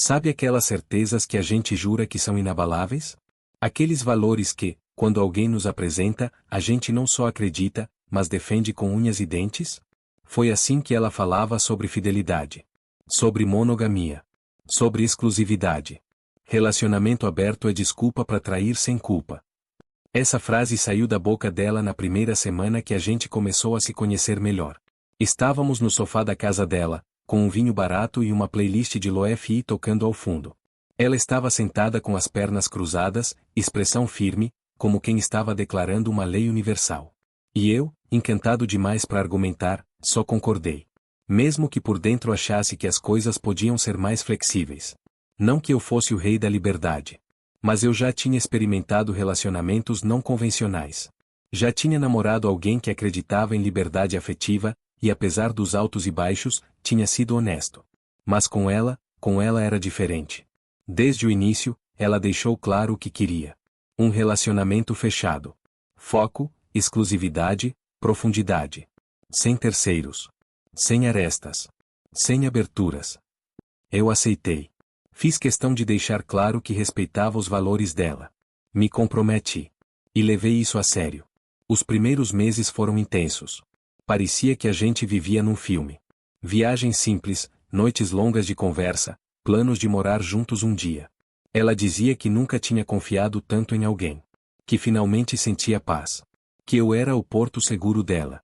Sabe aquelas certezas que a gente jura que são inabaláveis? Aqueles valores que, quando alguém nos apresenta, a gente não só acredita, mas defende com unhas e dentes? Foi assim que ela falava sobre fidelidade, sobre monogamia, sobre exclusividade. Relacionamento aberto é desculpa para trair sem culpa. Essa frase saiu da boca dela na primeira semana que a gente começou a se conhecer melhor. Estávamos no sofá da casa dela, com um vinho barato e uma playlist de lo-fi tocando ao fundo. Ela estava sentada com as pernas cruzadas, expressão firme, como quem estava declarando uma lei universal. E eu, encantado demais para argumentar, só concordei. Mesmo que por dentro achasse que as coisas podiam ser mais flexíveis. Não que eu fosse o rei da liberdade. Mas eu já tinha experimentado relacionamentos não convencionais. Já tinha namorado alguém que acreditava em liberdade afetiva, e apesar dos altos e baixos, tinha sido honesto. Mas com ela era diferente. Desde o início, ela deixou claro o que queria. Um relacionamento fechado. Foco, exclusividade, profundidade. Sem terceiros. Sem arestas. Sem aberturas. Eu aceitei. Fiz questão de deixar claro que respeitava os valores dela. Me comprometi. E levei isso a sério. Os primeiros meses foram intensos. Parecia que a gente vivia num filme. Viagens simples, noites longas de conversa, planos de morar juntos um dia. Ela dizia que nunca tinha confiado tanto em alguém. Que finalmente sentia paz. Que eu era o porto seguro dela.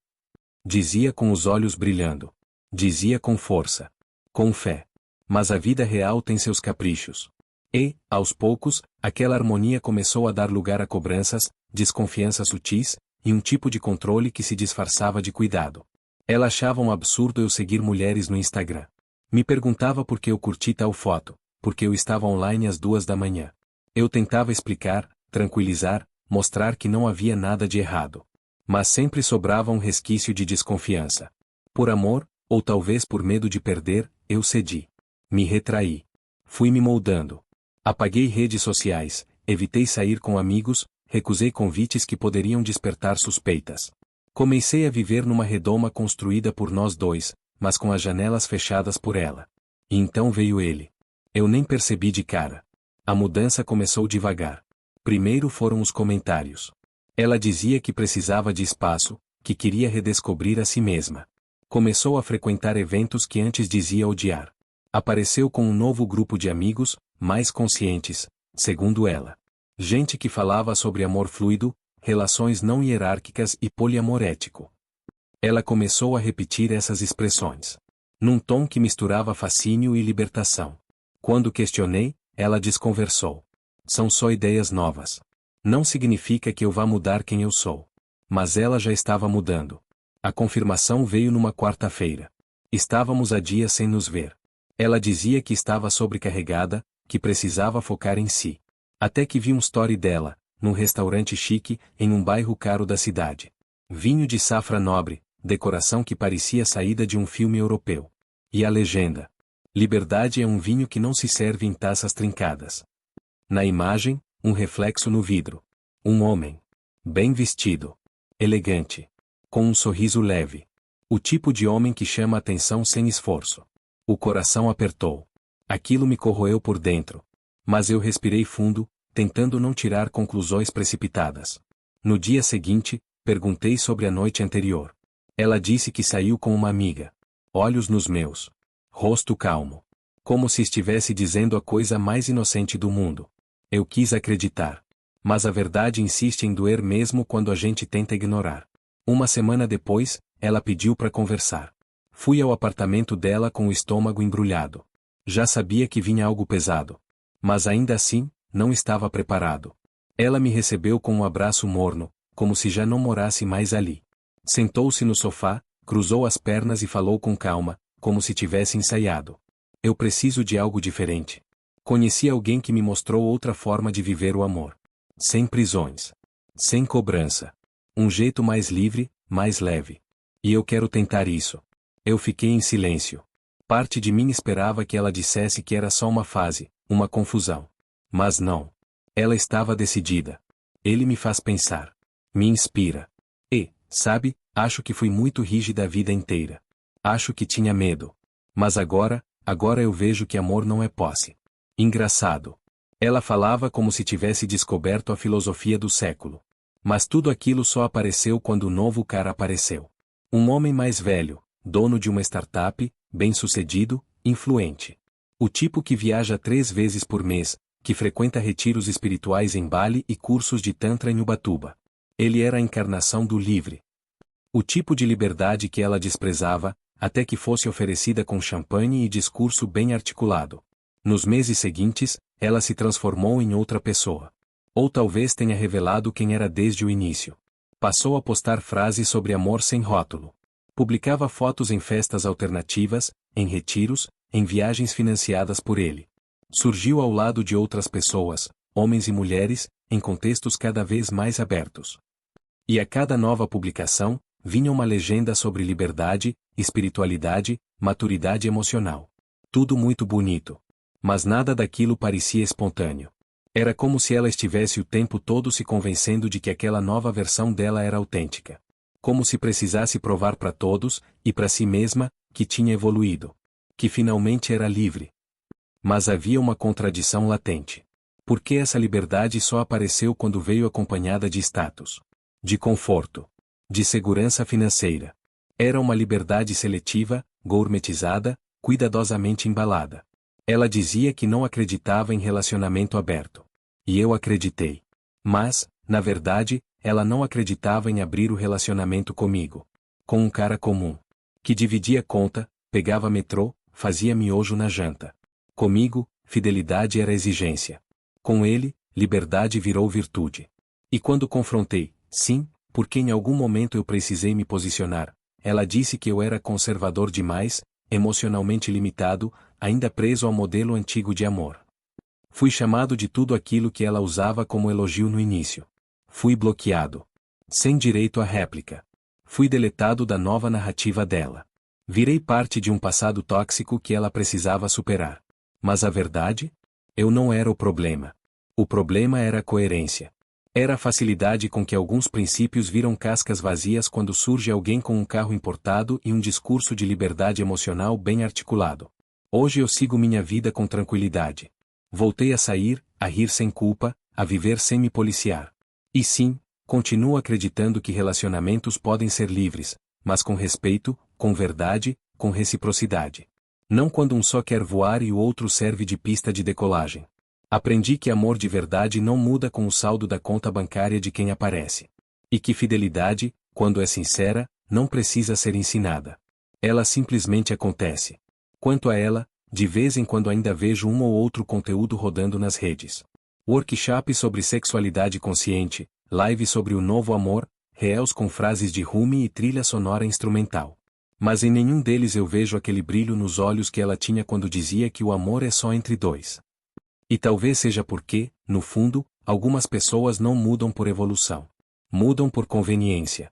Dizia com os olhos brilhando. Dizia com força. Com fé. Mas a vida real tem seus caprichos. E, aos poucos, aquela harmonia começou a dar lugar a cobranças, desconfianças sutis, e um tipo de controle que se disfarçava de cuidado. Ela achava um absurdo eu seguir mulheres no Instagram. Me perguntava por que eu curti tal foto, porque eu estava online às 2 da manhã. Eu tentava explicar, tranquilizar, mostrar que não havia nada de errado. Mas sempre sobrava um resquício de desconfiança. Por amor, ou talvez por medo de perder, eu cedi. Me retraí. Fui me moldando. Apaguei redes sociais, evitei sair com amigos, recusei convites que poderiam despertar suspeitas. Comecei a viver numa redoma construída por nós dois, mas com as janelas fechadas por ela. E então veio ele. Eu nem percebi de cara. A mudança começou devagar. Primeiro foram os comentários. Ela dizia que precisava de espaço, que queria redescobrir a si mesma. Começou a frequentar eventos que antes dizia odiar. Apareceu com um novo grupo de amigos, mais conscientes, segundo ela. Gente que falava sobre amor fluido, relações não hierárquicas e poliamor ético. Ela começou a repetir essas expressões. Num tom que misturava fascínio e libertação. Quando questionei, ela desconversou. São só ideias novas. Não significa que eu vá mudar quem eu sou. Mas ela já estava mudando. A confirmação veio numa quarta-feira. Estávamos há dias sem nos ver. Ela dizia que estava sobrecarregada, que precisava focar em si. Até que vi um story dela, num restaurante chique, em um bairro caro da cidade. Vinho de safra nobre, decoração que parecia saída de um filme europeu. E a legenda. Liberdade é um vinho que não se serve em taças trincadas. Na imagem, um reflexo no vidro. Um homem. Bem vestido. Elegante. Com um sorriso leve. O tipo de homem que chama atenção sem esforço. O coração apertou. Aquilo me corroeu por dentro. Mas eu respirei fundo, tentando não tirar conclusões precipitadas. No dia seguinte, perguntei sobre a noite anterior. Ela disse que saiu com uma amiga. Olhos nos meus. Rosto calmo. Como se estivesse dizendo a coisa mais inocente do mundo. Eu quis acreditar. Mas a verdade insiste em doer mesmo quando a gente tenta ignorar. Uma semana depois, ela pediu para conversar. Fui ao apartamento dela com o estômago embrulhado. Já sabia que vinha algo pesado. Mas ainda assim, não estava preparado. Ela me recebeu com um abraço morno, como se já não morasse mais ali. Sentou-se no sofá, cruzou as pernas e falou com calma, como se tivesse ensaiado. Eu preciso de algo diferente. Conheci alguém que me mostrou outra forma de viver o amor. Sem prisões. Sem cobrança. Um jeito mais livre, mais leve. E eu quero tentar isso. Eu fiquei em silêncio. Parte de mim esperava que ela dissesse que era só uma fase, uma confusão. Mas não. Ela estava decidida. Ele me faz pensar. Me inspira. E, sabe, acho que fui muito rígida a vida inteira. Acho que tinha medo. Mas agora eu vejo que amor não é posse. Engraçado. Ela falava como se tivesse descoberto a filosofia do século. Mas tudo aquilo só apareceu quando o novo cara apareceu. Um homem mais velho, dono de uma startup, bem-sucedido, influente. O tipo que viaja 3 vezes por mês, que frequenta retiros espirituais em Bali e cursos de Tantra em Ubatuba. Ele era a encarnação do livre. O tipo de liberdade que ela desprezava, até que fosse oferecida com champanhe e discurso bem articulado. Nos meses seguintes, ela se transformou em outra pessoa. Ou talvez tenha revelado quem era desde o início. Passou a postar frases sobre amor sem rótulo. Publicava fotos em festas alternativas, em retiros, em viagens financiadas por ele. Surgiu ao lado de outras pessoas, homens e mulheres, em contextos cada vez mais abertos. E a cada nova publicação, vinha uma legenda sobre liberdade, espiritualidade, maturidade emocional. Tudo muito bonito. Mas nada daquilo parecia espontâneo. Era como se ela estivesse o tempo todo se convencendo de que aquela nova versão dela era autêntica. Como se precisasse provar para todos, e para si mesma, que tinha evoluído. Que finalmente era livre. Mas havia uma contradição latente. Por que essa liberdade só apareceu quando veio acompanhada de status? De conforto. De segurança financeira. Era uma liberdade seletiva, gourmetizada, cuidadosamente embalada. Ela dizia que não acreditava em relacionamento aberto. E eu acreditei. Mas, na verdade, ela não acreditava em abrir o relacionamento comigo. Com um cara comum. Que dividia conta, pegava metrô, fazia miojo na janta. Comigo, fidelidade era exigência. Com ele, liberdade virou virtude. E quando confrontei, sim, porque em algum momento eu precisei me posicionar, ela disse que eu era conservador demais, emocionalmente limitado, ainda preso ao modelo antigo de amor. Fui chamado de tudo aquilo que ela usava como elogio no início. Fui bloqueado. Sem direito à réplica. Fui deletado da nova narrativa dela. Virei parte de um passado tóxico que ela precisava superar. Mas a verdade? Eu não era o problema. O problema era a coerência. Era a facilidade com que alguns princípios viram cascas vazias quando surge alguém com um carro importado e um discurso de liberdade emocional bem articulado. Hoje eu sigo minha vida com tranquilidade. Voltei a sair, a rir sem culpa, a viver sem me policiar. E sim, continuo acreditando que relacionamentos podem ser livres, mas com respeito, com verdade, com reciprocidade. Não quando um só quer voar e o outro serve de pista de decolagem. Aprendi que amor de verdade não muda com o saldo da conta bancária de quem aparece. E que fidelidade, quando é sincera, não precisa ser ensinada. Ela simplesmente acontece. Quanto a ela, de vez em quando ainda vejo um ou outro conteúdo rodando nas redes. Workshop sobre sexualidade consciente, live sobre o novo amor, reels com frases de Rumi e trilha sonora instrumental. Mas em nenhum deles eu vejo aquele brilho nos olhos que ela tinha quando dizia que o amor é só entre dois. E talvez seja porque, no fundo, algumas pessoas não mudam por evolução. Mudam por conveniência.